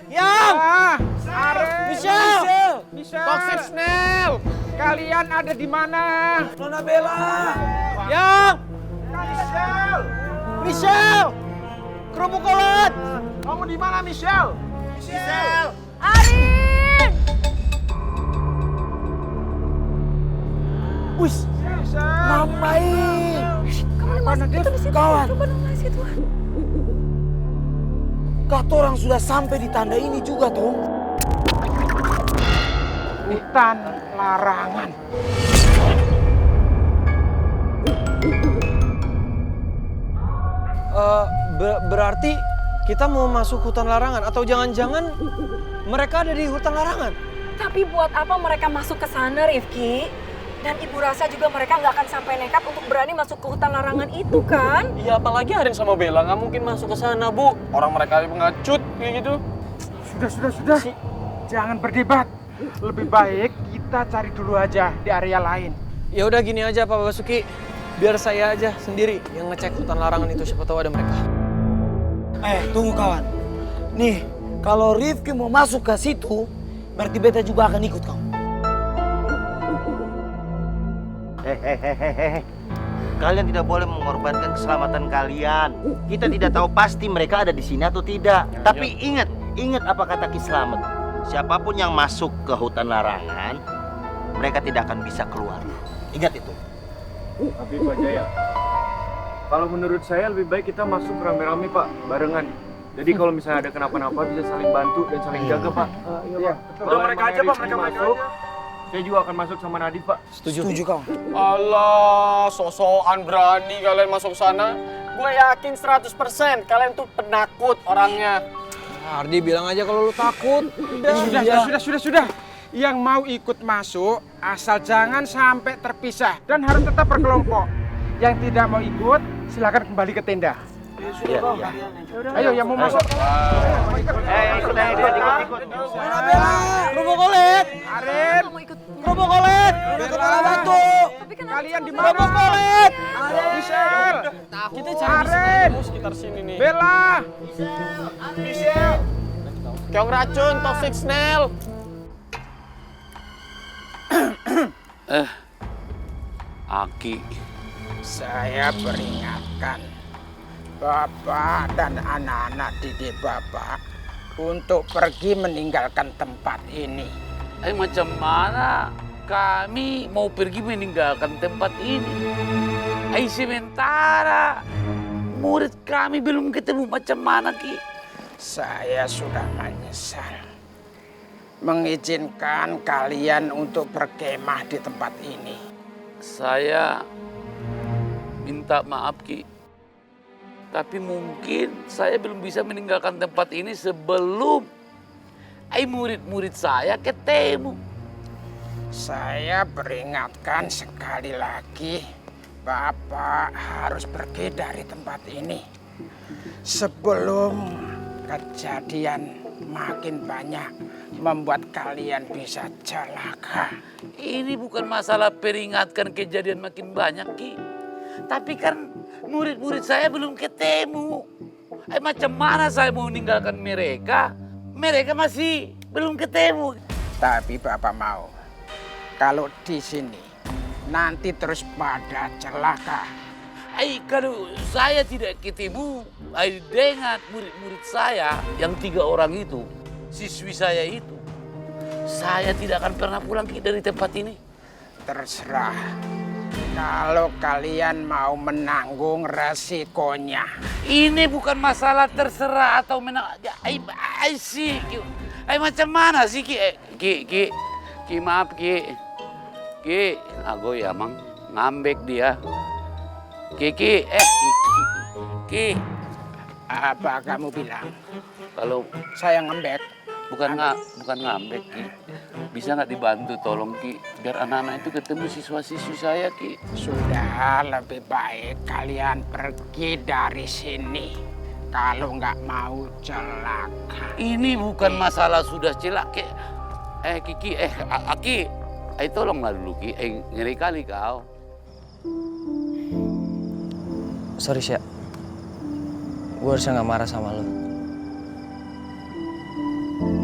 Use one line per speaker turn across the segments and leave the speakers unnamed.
Yang!
Michelle!
Toxic Snail! Kalian ada di mana?
Nona Bella!
Yang!
Michelle! Kerupuk kulit!
Kamu di mana, Michelle?
Arin!
Wih, Mamai!
Kamu masih itu di situ.
Kawan.
Coba dong masih Tuhan.
Kata orang sudah sampai di tanda ini juga, toh.
Hutan larangan.
Berarti kita mau masuk hutan larangan atau jangan-jangan mereka ada di hutan larangan?
Tapi buat apa mereka masuk ke sana, Rifki? Dan Ibu rasa juga mereka nggak akan sampai nekat untuk berani masuk ke hutan larangan itu, kan?
Ya apalagi Arin sama Bella nggak mungkin masuk ke sana, Bu. Orang mereka pengecut kayak gitu.
Sudah. Jangan berdebat. Lebih baik kita cari dulu aja di area lain.
Ya udah gini aja Pak Basuki, biar saya aja sendiri yang ngecek hutan larangan itu, siapa tahu ada mereka.
Tunggu kawan. Nih, kalau Rifki mau masuk ke situ, berarti beta juga akan ikut kamu.
Hehehehe. Kalian tidak boleh mengorbankan keselamatan kalian. Kita tidak tahu pasti mereka ada di sini atau tidak. Tapi ingat apa kata Ki Slamet. Siapapun yang masuk ke hutan larangan, mereka tidak akan bisa keluar. Ingat itu.
Tapi Pak Jaya, kalau menurut saya lebih baik kita masuk rame-rame Pak, barengan. Jadi kalau misalnya ada kenapa-napa bisa saling bantu dan saling jaga Pak. Iya Pak.
Udah mereka aja Pak, mereka
masuk. Saya juga akan masuk sama Nadif Pak.
Setuju kawan.
Allah, sosokan berani kalian masuk sana. Gue yakin 100% kalian tuh penakut orangnya. Ardi bilang aja kalau lu takut.
Sudah. Yang mau ikut masuk, asal jangan sampai terpisah dan harus tetap berkelompok. Yang tidak mau ikut, silakan kembali ke tenda.
Iya.
Ayo, yang mau masuk.
Ikut.
Nona Bella! Kerupuk kulit!
Arin,
Mau ikut.
Kerupuk kulit! Udah kepala batu!
Tapi kan
kalian di
Kerupuk
mana?
kulit!
Michelle,
Kita cari
Arin,
sekitar sini nih.
Bella,
Keong racun, toxic snail.
Aki,
saya peringatkan Bapak dan anak-anak didik Bapak untuk pergi meninggalkan tempat ini.
macam mana kami mau pergi meninggalkan tempat ini? Sementara murid kami belum ketemu, macam mana Ki?
Saya sudah menyesal mengizinkan kalian untuk berkemah di tempat ini.
Saya minta maaf Ki, tapi mungkin saya belum bisa meninggalkan tempat ini sebelum murid-murid saya ketemu.
Saya peringatkan sekali lagi, Bapak harus pergi dari tempat ini sebelum kejadian makin banyak membuat kalian bisa celaka.
Ini bukan masalah peringatkan kejadian makin banyak Ki, tapi kan murid-murid saya belum ketemu. Macam mana saya mau meninggalkan mereka? Mereka masih belum ketemu.
Tapi Bapak mau, kalau di sini nanti terus pada celaka.
Kalau saya tidak ketemu dengan murid-murid saya yang 3 orang itu, siswi saya itu, saya tidak akan pernah pulang dari tempat ini.
Terserah. Kalau kalian mau menanggung resikonya.
Ini bukan masalah terserah atau macam mana sih Ki, maaf Ki, aku ya mang ngambek dia. Ki,
Apa kamu bilang?
kalau
Saya ngembek.
bukan ngambek Ki, bisa nggak dibantu tolong Ki, biar anak-anak itu ketemu siswa-siswi saya Ki.
Sudah, lebih baik kalian pergi dari sini. Kalau nggak mau celaka.
Ini bukan masalah sudah celaka. Kiki, Aki, tolonglah dulu Ki, ngeri kali kau.
Sorry Sya, gue harusnya gak marah sama lo.
Tapi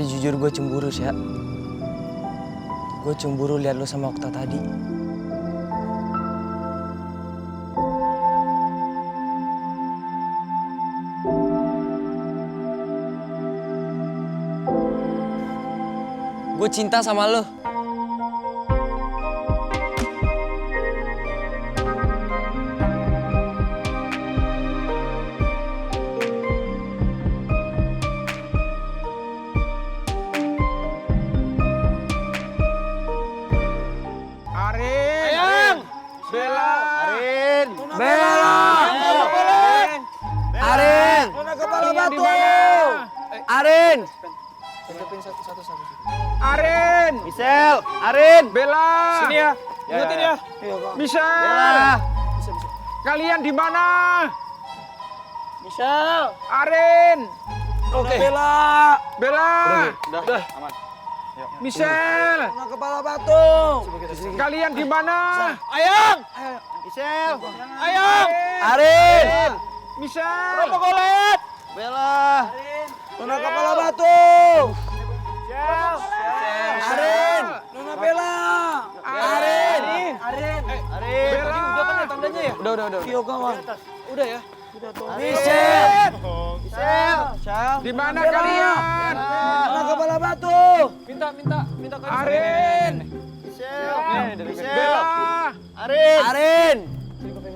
jujur gue cemburu, Sya. Gue cemburu lihat lo sama Okta tadi. Gue cinta sama lo.
Arin! Bella!
Arin!
Bella! Arin! Nona kepala batu! Arin!
Arin!
Michelle! Arin!
Bella! Sini ya. Ingetin ya. Michelle!
Bella!
Kalian di mana?
Michelle!
Arin!
Oke. Bella!
Bella!
Udah, aman.
Michelle!
Nona kepala batu!
Kalian di mana?
Ayang! Michelle!
Ayang!
Arin!
Michelle!
Robokolet! Bella!
Nona kepala batu! Arin! Nona Bella! Arin! Arin!
Arin!
Bella!
Udah kan ya tandanya ya?
Udah.
Yo kawan.
Udah ya?
Michelle!
Michelle!
Di mana kalian?
Nona kepala batu!
Minta
Arin!
Michelle!
Bella!
Arin!
Arin!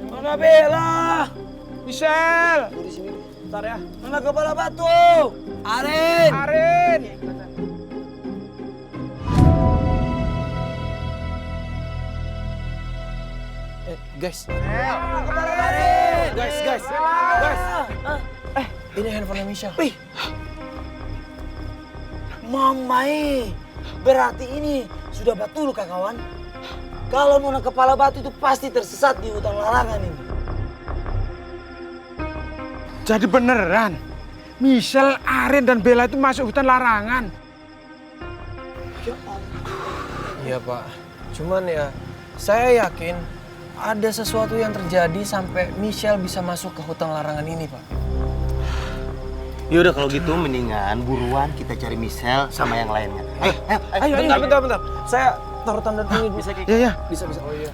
Nona Bella!
Michelle!
Bentar ya. Nona kepala batu! Arin!
Arin!
Guys,
Nona kepala Arin!
guys. Ini handphonenya Michelle.
Wih. Mamai. Berarti ini sudah betul kak kawan. Kalau Nona kepala batu itu pasti tersesat di hutan larangan ini.
Jadi beneran, Michelle, Arin, dan Bella itu masuk hutan larangan.
Iya, Pak. Cuman ya, saya yakin ada sesuatu yang terjadi sampai Michelle bisa masuk ke hutan larangan ini, Pak.
Yaudah kalau gitu mendingan buruan kita cari Michelle sama yang lainnya. Ayo.
Bentar. Saya taruh tanda dulu.
Bisa kayak
Iya.
Bisa. Oh iya.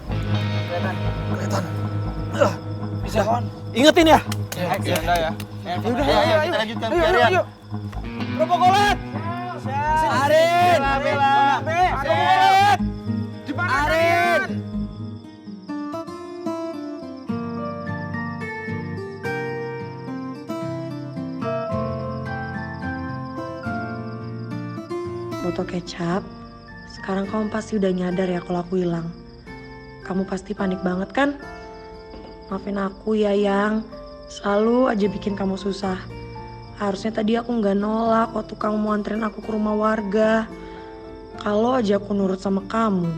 Kelihatan. Bisa kawan. Ingetin ya.
Ya.
Ayo, kita lanjutkan pencarian.
Robokolet. Arin.
Bella.
Robokolet.
Di mana
Arin.
kalian?
Botol kecap, sekarang kamu pasti udah nyadar ya kalau aku hilang. Kamu pasti panik banget kan? Maafin aku ya Yang, selalu aja bikin kamu susah. Harusnya tadi aku nggak nolak waktu kamu mau anterin aku ke rumah warga. Kalau aja aku nurut sama kamu,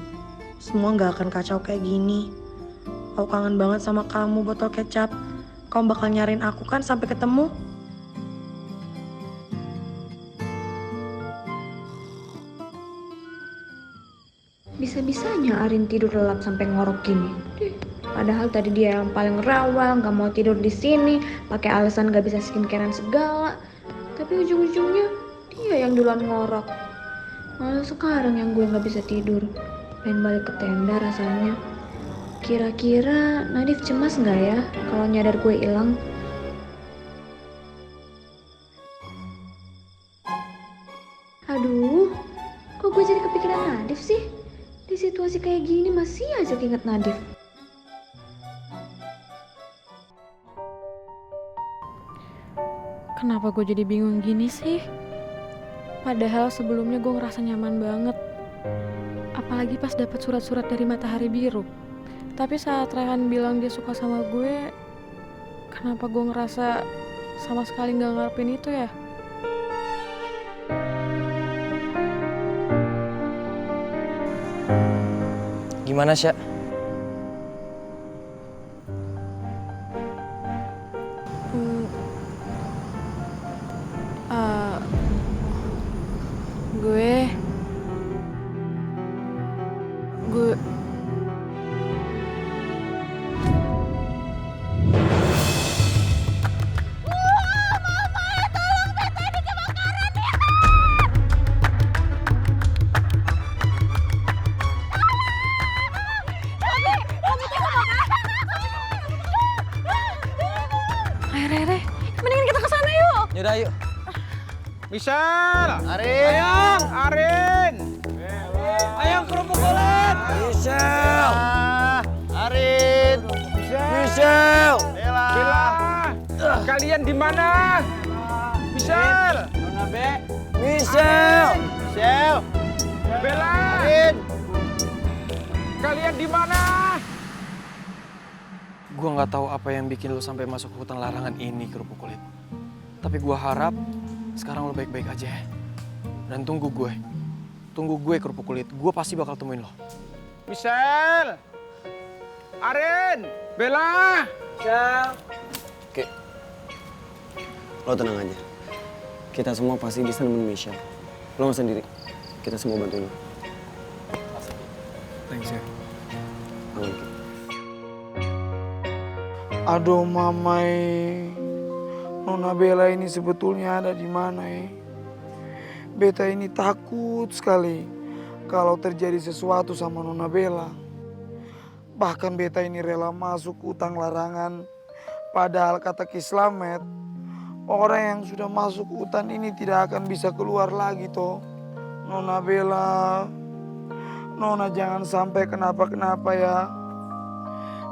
semua nggak akan kacau kayak gini. Aku kangen banget sama kamu botol kecap. Kamu bakal nyariin aku kan sampai ketemu? Bisa-bisanya Arin tidur lelap sampai ngorok gini. Padahal tadi dia yang paling rewel, nggak mau tidur di sini, pakai alasan nggak bisa skincarean segala. Tapi ujung-ujungnya dia yang duluan ngorok. Malah sekarang yang gue nggak bisa tidur, pengen balik ke tenda rasanya. Kira-kira Nadif cemas nggak ya kalau nyadar gue hilang? Aduh, kok gue jadi kepikiran Nadif sih? Di situasi kayak gini masih aja keinget Nadif. Kenapa gue jadi bingung gini sih? Padahal sebelumnya gue ngerasa nyaman banget. Apalagi pas dapat surat-surat dari Matahari Biru. Tapi saat Rehan bilang dia suka sama gue, kenapa gue ngerasa sama sekali gak ngarepin itu ya?
Gimana, Sya?
Gue
Re. Mendingan kita ke sana yuk.
Yaudah yuk.
Misal,
Arin.
Ayang, Arin.
Ayang kerupuk kulit.
Michelle!
Arin.
Michelle!
Bella, kalian di mana? Misal,
Michelle!
Michelle.
Bella,
Arin.
kalian di mana?
Gue nggak tahu apa yang bikin lo sampai masuk ke hutan larangan ini kerupuk kulit. Tapi gue harap sekarang lo baik-baik aja ya. Dan tunggu gue kerupuk kulit. Gue pasti bakal temuin lo.
Misal, Arin, Bella.
Oke, lo tenang aja. Kita semua pasti bisa nemuin Michelle. Lo nggak sendiri. Kita semua bantuin lo.
Thanks ya.
Aman, Ki.
Aduh mamai, Nona Bella ini sebetulnya ada di mana ya? Beta ini takut sekali kalau terjadi sesuatu sama Nona Bella. Bahkan beta ini rela masuk hutang larangan. Padahal kata Ki Slamet, orang yang sudah masuk hutan ini tidak akan bisa keluar lagi toh. Nona Bella, Nona jangan sampai kenapa-kenapa ya.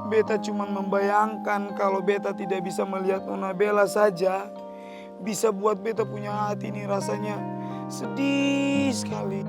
Beta cuma membayangkan kalau beta tidak bisa melihat Nona Bella saja bisa buat beta punya hati ini rasanya sedih sekali.